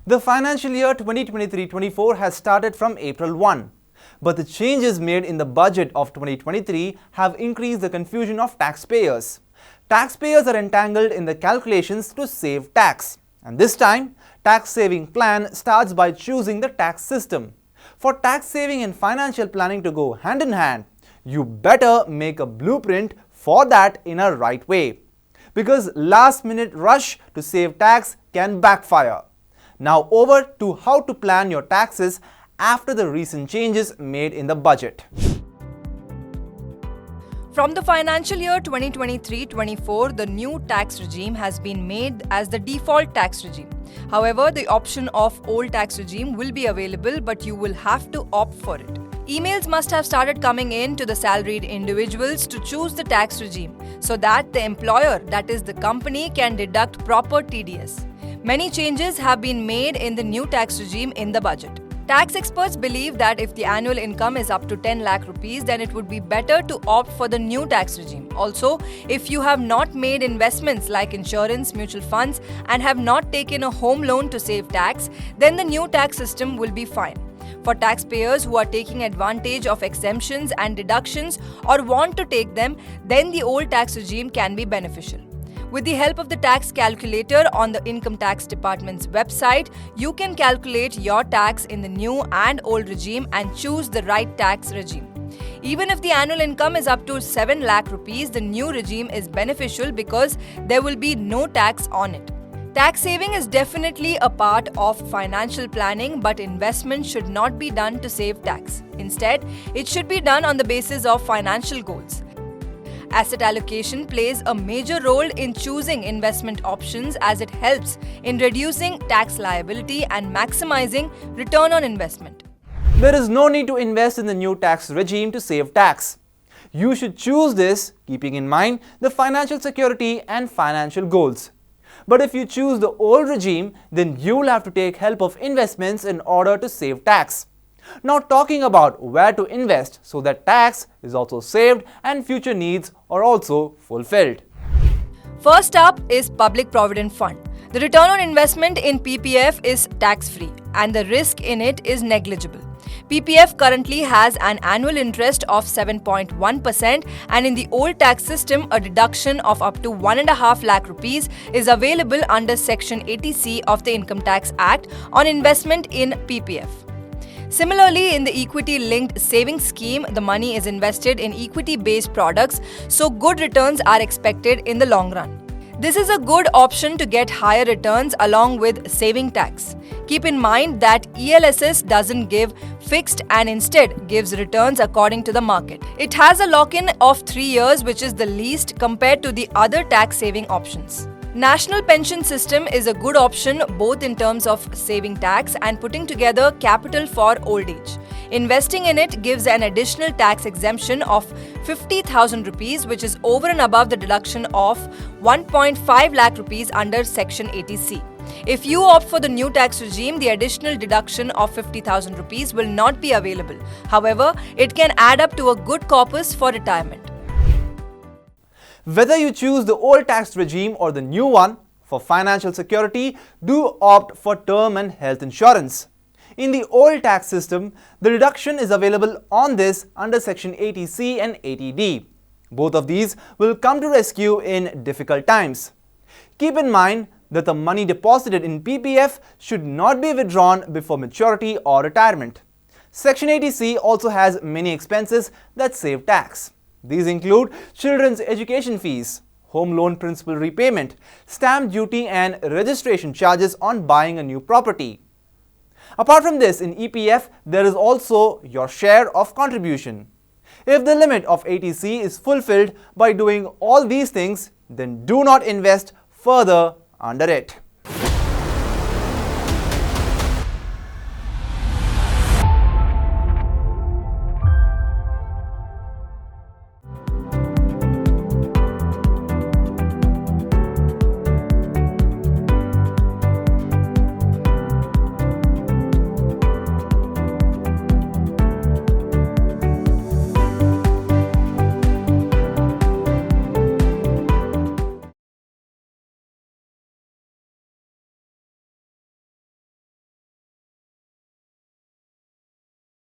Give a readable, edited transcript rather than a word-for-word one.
The financial year 2023-24 has started from April 1, but the changes made in the budget of 2023 have increased the confusion of taxpayers. Taxpayers are entangled in the calculations to save tax, and this time, tax saving plan starts by choosing the tax system. For tax saving and financial planning to go hand in hand, you better make a blueprint for that in a right way, because last-minute rush to save tax can backfire. Now over to how to plan your taxes after the recent changes made in the budget. From the financial year 2023-24, the new tax regime has been made as the default tax regime. However, the option of old tax regime will be available, but you will have to opt for it. Emails must have started coming in to the salaried individuals to choose the tax regime so that the employer, that is the company, can deduct proper TDS. Many changes have been made in the new tax regime in the budget. Tax experts believe that if the annual income is up to 10 lakh rupees, then it would be better to opt for the new tax regime. Also, if you have not made investments like insurance, mutual funds, and have not taken a home loan to save tax, then the new tax system will be fine. For taxpayers who are taking advantage of exemptions and deductions or want to take them, then the old tax regime can be beneficial. With the help of the tax calculator on the Income Tax Department's website, you can calculate your tax in the new and old regime and choose the right tax regime. Even if the annual income is up to 7 lakh rupees, the new regime is beneficial because there will be no tax on it. Tax saving is definitely a part of financial planning, but investment should not be done to save tax. Instead, it should be done on the basis of financial goals. Asset allocation plays a major role in choosing investment options as it helps in reducing tax liability and maximizing return on investment. There is no need to invest in the new tax regime to save tax. You should choose this keeping in mind the financial security and financial goals. But if you choose the old regime, then you will have to take help of investments in order to save tax. Now talking about where to invest so that tax is also saved and future needs are also fulfilled. First up is Public Provident Fund. The return on investment in PPF is tax-free and the risk in it is negligible. PPF currently has an annual interest of 7.1%, and in the old tax system, a deduction of up to 1.5 lakh rupees is available under Section 80C of the Income Tax Act on investment in PPF. Similarly, in the equity-linked savings scheme, the money is invested in equity-based products, so good returns are expected in the long run. This is a good option to get higher returns along with saving tax. Keep in mind that ELSS doesn't give fixed and instead gives returns according to the market. It has a lock-in of 3 years, which is the least compared to the other tax-saving options. National pension system is a good option both in terms of saving tax and putting together capital for old age. Investing in it gives an additional tax exemption of 50,000 rupees, which is over and above the deduction of 1.5 lakh rupees under Section 80C. If you opt for the new tax regime, the additional deduction of 50,000 rupees will not be available. However, it can add up to a good corpus for retirement. Whether you choose the old tax regime or the new one, for financial security, do opt for term and health insurance. In the old tax system, the deduction is available on this under Section 80C and 80D. Both of these will come to rescue in difficult times. Keep in mind that the money deposited in PPF should not be withdrawn before maturity or retirement. Section 80C also has many expenses that save tax. These include children's education fees, home loan principal repayment, stamp duty and registration charges on buying a new property. Apart from this, in EPF, there is also your share of contribution. If the limit of 80C is fulfilled by doing all these things, then do not invest further under it.